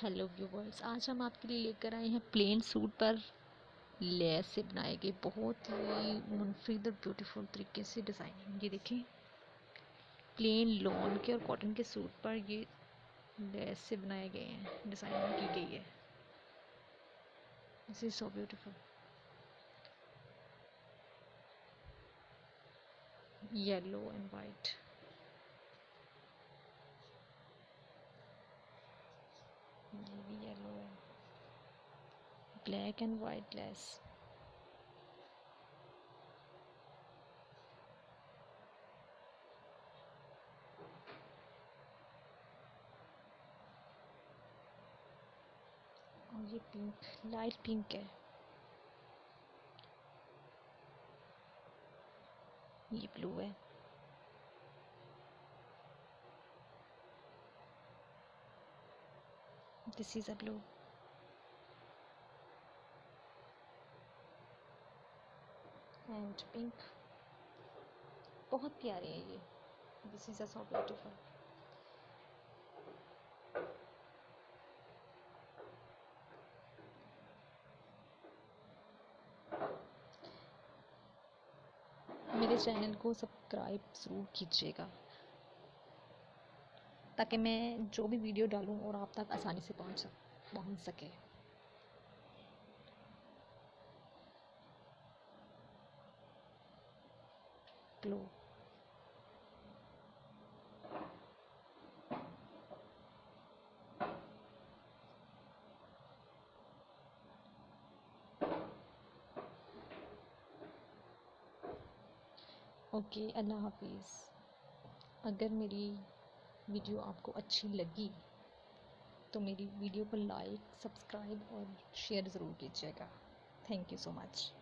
Hello viewers, आज हम आपके लिए लेकर आए हैं प्लेन सूट पर लेस से बनाए गए बहुत ही मुनफरिद और ब्यूटीफुल तरीके से डिज़ाइन। ये देखें, प्लेन लॉन के और कॉटन के सूट पर ये लेस से बनाए गए हैं, डिज़ाइनिंग की गई है। This is so beautiful. Yellow and white, ये भी येलो है, ब्लैक एंड वाइट लेस। और ये पिंक, लाइट पिंक है, ये ब्लू है, this is a blue and pink. बहुत प्यारे है ये। This is a so beautiful. मेरे चैनल को सब्सक्राइब ज़रूर कीजिएगा ताकि मैं जो भी वीडियो डालूं और आप तक आसानी से पहुंच सके। ग्लो, ओके, अल्लाह हाफिज़। अगर मेरी वीडियो आपको अच्छी लगी तो मेरी वीडियो को लाइक, सब्सक्राइब और शेयर ज़रूर कीजिएगा। Thank you so much.